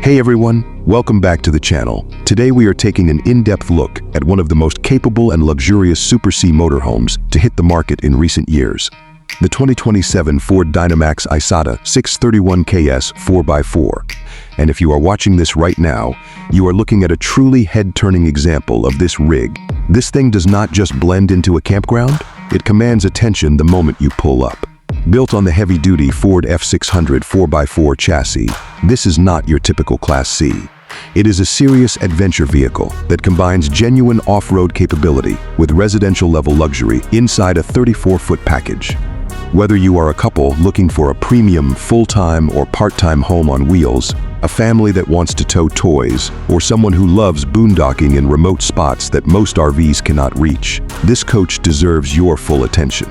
Hey everyone, welcome back to the channel. Today we are taking an in-depth look at one of the most capable and luxurious Super C motorhomes to hit the market in recent years. The 2027 Ford Dynamax Isata 631KS 4x4. And if you are watching this right now, you are looking at a truly head-turning example of this rig. This thing does not just blend into a campground, it commands attention the moment you pull up. Built on the heavy-duty Ford F600 4x4 chassis, this is not your typical Class C. It is a serious adventure vehicle that combines genuine off-road capability with residential-level luxury inside a 34-foot package. Whether you are a couple looking for a premium full-time or part-time home on wheels, a family that wants to tow toys, or someone who loves boondocking in remote spots that most RVs cannot reach, this coach deserves your full attention.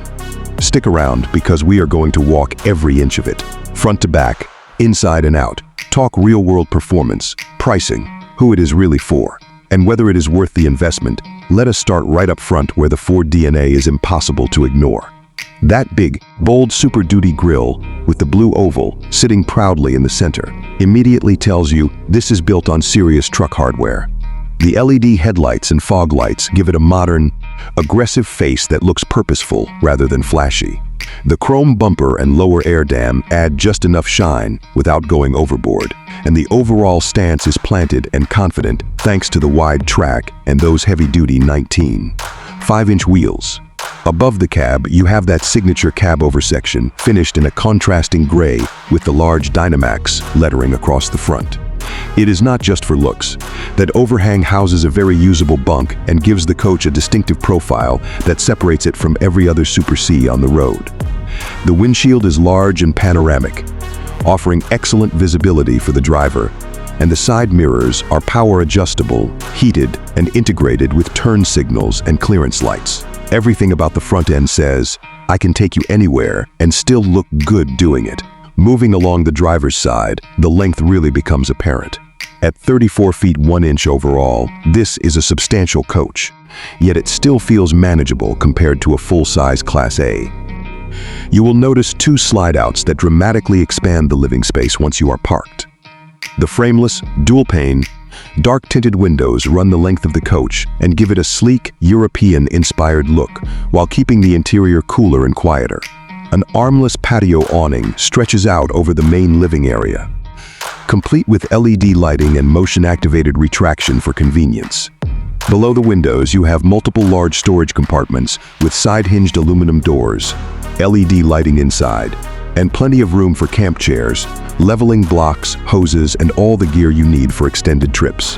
Stick around because we are going to walk every inch of it, front to back, inside and out, talk real-world performance, pricing, who it is really for, and whether it is worth the investment. Let us start right up front where the Ford DNA is impossible to ignore. That big, bold Super Duty grille with the blue oval sitting proudly in the center immediately tells you this is built on serious truck hardware. The LED headlights and fog lights give it a modern, aggressive face that looks purposeful rather than flashy. The chrome bumper and lower air dam add just enough shine without going overboard, and the overall stance is planted and confident thanks to the wide track and those heavy-duty 19.5-inch wheels. Above the cab, you have that signature cab-over section finished in a contrasting gray with the large Dynamax lettering across the front. It is not just for looks. That overhang houses a very usable bunk and gives the coach a distinctive profile that separates it from every other Super C on the road. The windshield is large and panoramic, offering excellent visibility for the driver, and the side mirrors are power adjustable, heated, and integrated with turn signals and clearance lights. Everything about the front end says, I can take you anywhere and still look good doing it. Moving along the driver's side, the length really becomes apparent. At 34 feet 1 inch overall, this is a substantial coach, yet it still feels manageable compared to a full-size Class A. You will notice two slide-outs that dramatically expand the living space once you are parked. The frameless, dual-pane, dark-tinted windows run the length of the coach and give it a sleek, European-inspired look while keeping the interior cooler and quieter. An armless patio awning stretches out over the main living area, complete with LED lighting and motion-activated retraction for convenience. Below the windows, you have multiple large storage compartments with side-hinged aluminum doors, LED lighting inside, and plenty of room for camp chairs, leveling blocks, hoses, and all the gear you need for extended trips.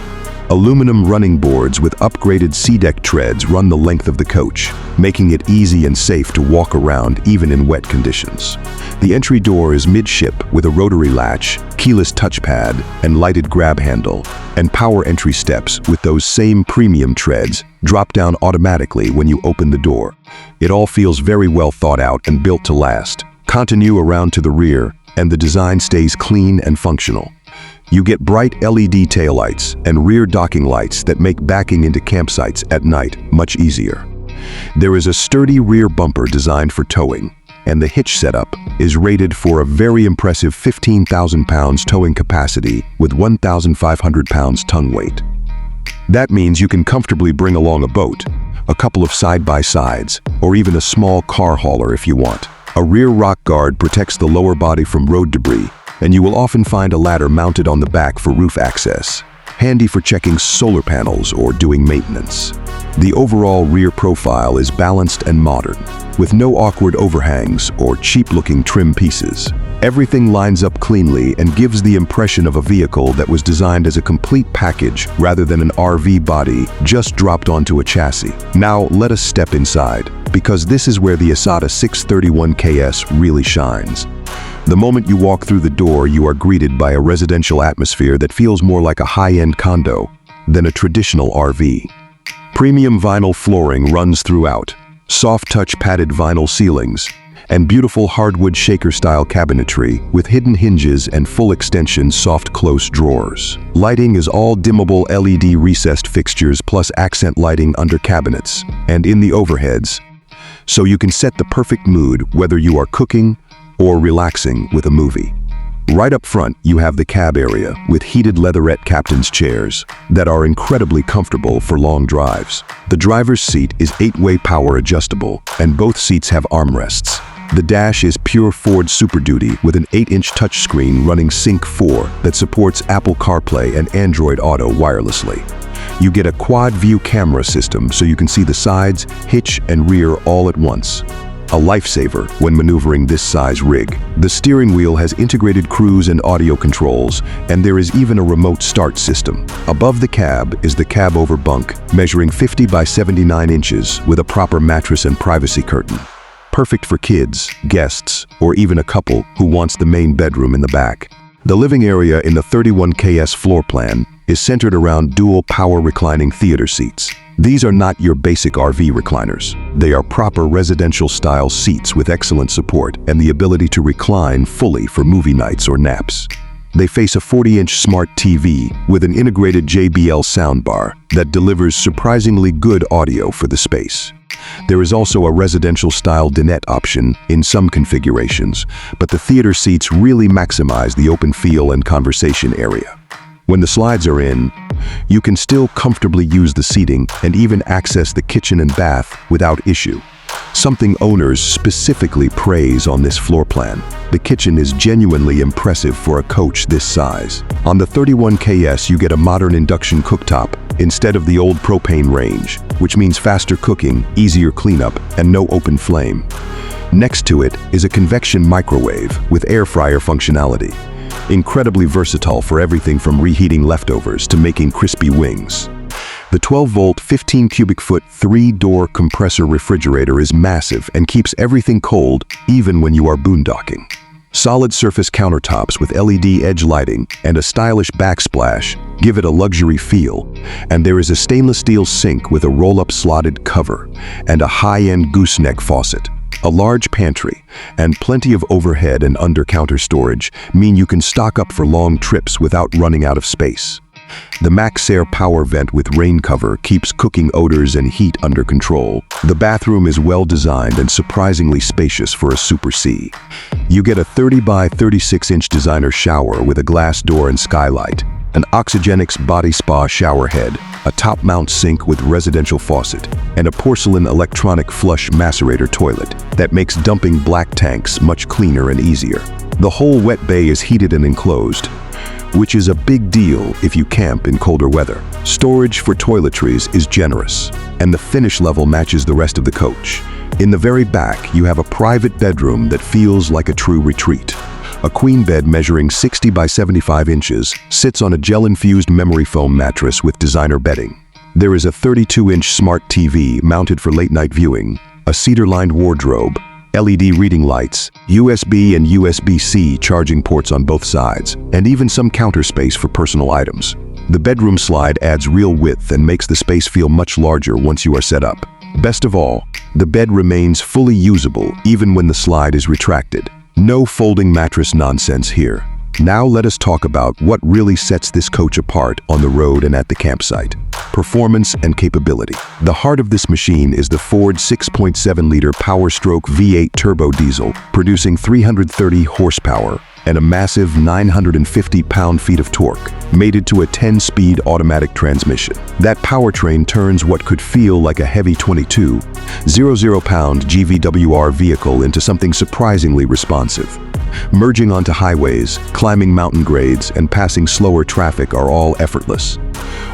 Aluminum running boards with upgraded C-deck treads run the length of the coach, making it easy and safe to walk around even in wet conditions. The entry door is midship with a rotary latch, keyless touchpad, and lighted grab handle, and power entry steps with those same premium treads drop down automatically when you open the door. It all feels very well thought out and built to last. Continue around to the rear, and the design stays clean and functional. You get bright LED taillights and rear docking lights that make backing into campsites at night much easier. There is a sturdy rear bumper designed for towing, and the hitch setup is rated for a very impressive 15,000 pounds towing capacity with 1,500 pounds tongue weight. That means you can comfortably bring along a boat, a couple of side-by-sides, or even a small car hauler if you want. A rear rock guard protects the lower body from road debris, and you will often find a ladder mounted on the back for roof access, handy for checking solar panels or doing maintenance. The overall rear profile is balanced and modern, with no awkward overhangs or cheap-looking trim pieces. Everything lines up cleanly and gives the impression of a vehicle that was designed as a complete package rather than an RV body just dropped onto a chassis. Now let us step inside, because this is where the Isata 631KS really shines. The moment you walk through the door, you are greeted by a residential atmosphere that feels more like a high-end condo than a traditional RV. Premium vinyl flooring runs throughout, soft-touch padded vinyl ceilings, and beautiful hardwood shaker-style cabinetry with hidden hinges and full-extension soft-close drawers. Lighting is all dimmable LED recessed fixtures plus accent lighting under cabinets and in the overheads, so you can set the perfect mood whether you are cooking or relaxing with a movie. Right up front, you have the cab area with heated leatherette captain's chairs that are incredibly comfortable for long drives. The driver's seat is 8-way power adjustable, and both seats have armrests. The dash is pure Ford Super Duty with an 8-inch touchscreen running Sync 4 that supports Apple CarPlay and Android Auto wirelessly. You get a quad-view camera system so you can see the sides, hitch, and rear all at once. A lifesaver when maneuvering this size rig. The steering wheel has integrated cruise and audio controls, and there is even a remote start system. Above the cab is the cab over bunk, measuring 50 by 79 inches with a proper mattress and privacy curtain. Perfect for kids, guests, or even a couple who wants the main bedroom in the back. The living area in the 31KS floor plan is centered around dual power reclining theater seats. These are not your basic RV recliners. They are proper residential-style seats with excellent support and the ability to recline fully for movie nights or naps. They face a 40-inch smart TV with an integrated JBL soundbar that delivers surprisingly good audio for the space. There is also a residential-style dinette option in some configurations, but the theater seats really maximize the open feel and conversation area. When the slides are in, you can still comfortably use the seating and even access the kitchen and bath without issue. Something owners specifically praise on this floor plan. The kitchen is genuinely impressive for a coach this size. On the 31KS, you get a modern induction cooktop instead of the old propane range, which means faster cooking, easier cleanup, and no open flame. Next to it is a convection microwave with air fryer functionality. Incredibly versatile for everything from reheating leftovers to making crispy wings. The 12-volt, 15-cubic-foot, 3-door compressor refrigerator is massive and keeps everything cold even when you are boondocking. Solid surface countertops with LED edge lighting and a stylish backsplash give it a luxury feel, and there is a stainless steel sink with a roll-up slotted cover and a high-end gooseneck faucet. A large pantry and plenty of overhead and under-counter storage mean you can stock up for long trips without running out of space. The MaxxAir power vent with rain cover keeps cooking odors and heat under control. The bathroom is well designed and surprisingly spacious for a Super C. You get a 30 by 36-inch designer shower with a glass door and skylight, an Oxygenix body spa shower head, a top-mount sink with residential faucet, and a porcelain electronic flush macerator toilet that makes dumping black tanks much cleaner and easier. The whole wet bay is heated and enclosed, which is a big deal if you camp in colder weather. Storage for toiletries is generous, and the finish level matches the rest of the coach. In the very back, you have a private bedroom that feels like a true retreat. A queen bed measuring 60 by 75 inches sits on a gel-infused memory foam mattress with designer bedding. There is a 32-inch smart TV mounted for late-night viewing, a cedar-lined wardrobe, LED reading lights, USB and USB-C charging ports on both sides, and even some counter space for personal items. The bedroom slide adds real width and makes the space feel much larger once you are set up. Best of all, the bed remains fully usable even when the slide is retracted. No folding mattress nonsense here. Now let us talk about what really sets this coach apart on the road and at the campsite. Performance and capability. The heart of this machine is the Ford 6.7-liter Powerstroke V8 turbo diesel, producing 330 horsepower and a massive 950 pound-feet of torque, mated to a 10-speed automatic transmission. That powertrain turns what could feel like a heavy 22, 0-pound GVWR vehicle into something surprisingly responsive. Merging onto highways, climbing mountain grades, and passing slower traffic are all effortless.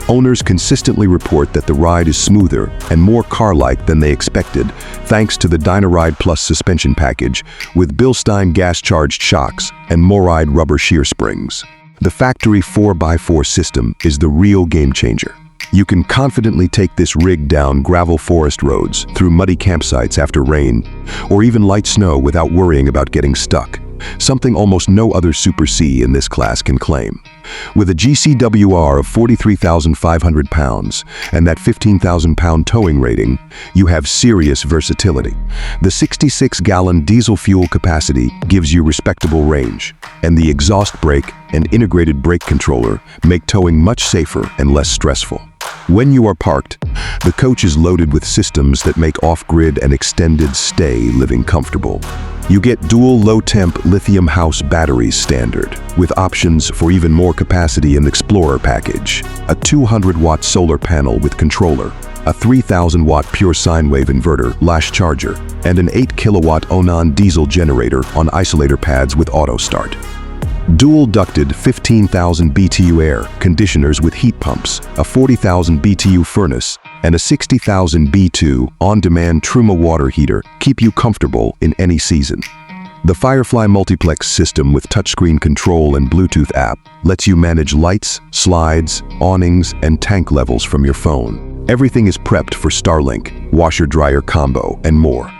Owners consistently report that the ride is smoother and more car-like than they expected, thanks to the Dynaride Plus suspension package with Bilstein gas-charged shocks and Moride rubber shear springs. The factory 4x4 system is the real game-changer. You can confidently take this rig down gravel forest roads, through muddy campsites after rain, or even light snow without worrying about getting stuck. Something almost no other Super C in this class can claim. With a GCWR of 43,500 pounds and that 15,000-pound towing rating, you have serious versatility. The 66-gallon diesel fuel capacity gives you respectable range, and the exhaust brake and integrated brake controller make towing much safer and less stressful. When you are parked, the coach is loaded with systems that make off-grid and extended stay living comfortable. You get dual low-temp lithium house batteries standard, with options for even more capacity in the Explorer package, a 200-watt solar panel with controller, a 3,000-watt pure sine wave inverter lash charger, and an 8-kilowatt Onan diesel generator on isolator pads with auto start. Dual-ducted 15,000 BTU air conditioners with heat pumps, a 40,000 BTU furnace, and a 60,000 B2 on-demand Truma water heater keep you comfortable in any season. The Firefly multiplex system with touchscreen control and Bluetooth app lets you manage lights, slides, awnings, and tank levels from your phone. Everything is prepped for Starlink, washer-dryer combo, and more.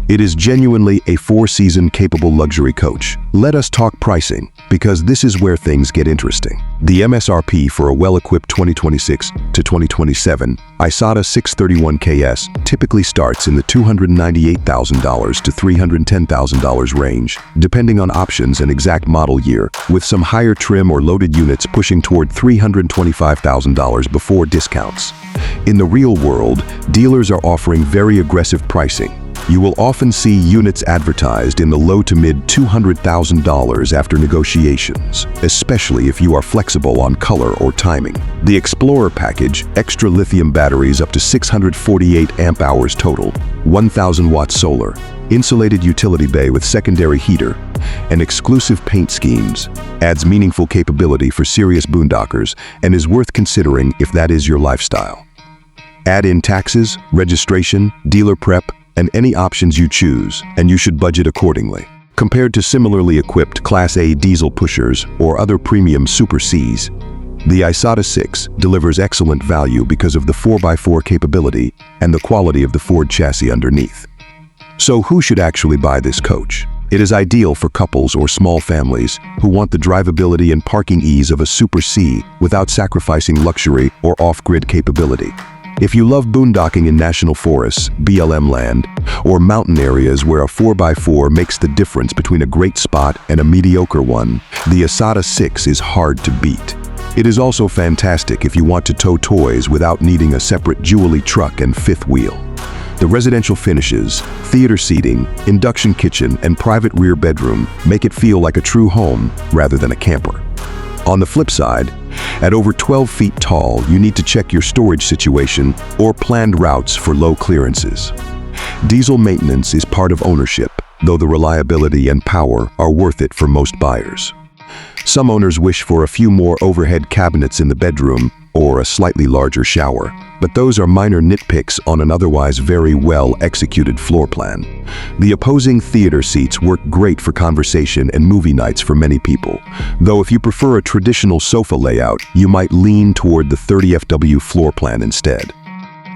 It is genuinely a 4-season capable luxury coach. Let us talk pricing, because this is where things get interesting. The MSRP for a well-equipped 2026 to 2027 Isata 631 KS typically starts in the $298,000 to $310,000 range, depending on options and exact model year, with some higher trim or loaded units pushing toward $325,000 before discounts. In the real world, dealers are offering very aggressive pricing. You will often see units advertised in the low to mid $200,000 after negotiations, especially if you are flexible on color or timing. The Explorer package, extra lithium batteries up to 648 amp-hours total, 1,000-watt solar, insulated utility bay with secondary heater, and exclusive paint schemes, adds meaningful capability for serious boondockers and is worth considering if that is your lifestyle. Add in taxes, registration, dealer prep, and any options you choose, and you should budget accordingly. Compared to similarly equipped Class A diesel pushers or other premium Super Cs, the Isata 6 delivers excellent value because of the 4x4 capability and the quality of the Ford chassis underneath. So who should actually buy this coach? It is ideal for couples or small families who want the drivability and parking ease of a Super C without sacrificing luxury or off-grid capability. If you love boondocking in national forests, BLM land, or mountain areas where a 4x4 makes the difference between a great spot and a mediocre one, the Isata 6 is hard to beat. It is also fantastic if you want to tow toys without needing a separate Julie truck and fifth wheel. The residential finishes, theater seating, induction kitchen, and private rear bedroom make it feel like a true home rather than a camper. On the flip side, at over 12 feet tall, you need to check your storage situation or planned routes for low clearances. Diesel maintenance is part of ownership, though the reliability and power are worth it for most buyers. Some owners wish for a few more overhead cabinets in the bedroom or a slightly larger shower, but those are minor nitpicks on an otherwise very well-executed floor plan. The opposing theater seats work great for conversation and movie nights for many people, though if you prefer a traditional sofa layout, you might lean toward the 30FW floor plan instead.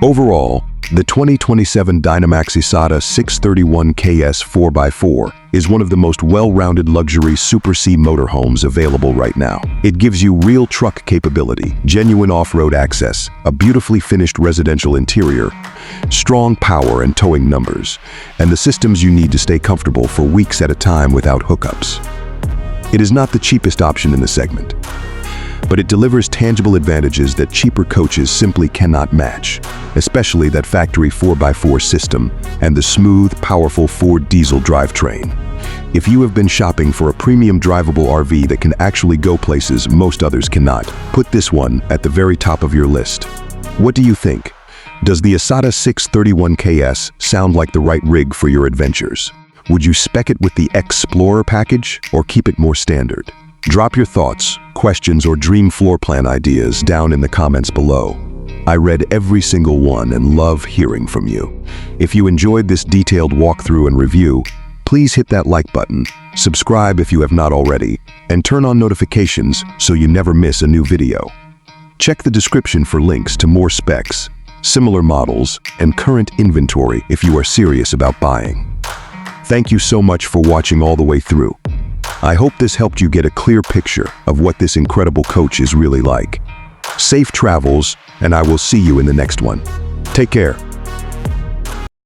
Overall, the 2027 Dynamax Isata 631 KS 4x4 is one of the most well-rounded luxury Super C motorhomes available right now. It gives you real truck capability, genuine off-road access, a beautifully finished residential interior, strong power and towing numbers, and the systems you need to stay comfortable for weeks at a time without hookups. It is not the cheapest option in the segment, but it delivers tangible advantages that cheaper coaches simply cannot match, especially that factory 4x4 system and the smooth, powerful Ford diesel drivetrain. If you have been shopping for a premium drivable RV that can actually go places most others cannot, put this one at the very top of your list. What do you think? Does the Isata 631 KS sound like the right rig for your adventures? Would you spec it with the Explorer package or keep it more standard? Drop your thoughts, questions, or dream floor plan ideas down in the comments below. I read every single one and love hearing from you. If you enjoyed this detailed walkthrough and review, please hit that like button, subscribe if you have not already, and turn on notifications so you never miss a new video. Check the description for links to more specs, similar models, and current inventory if you are serious about buying. Thank you so much for watching all the way through. I hope this helped you get a clear picture of what this incredible coach is really like. Safe travels, and I will see you in the next one. Take care.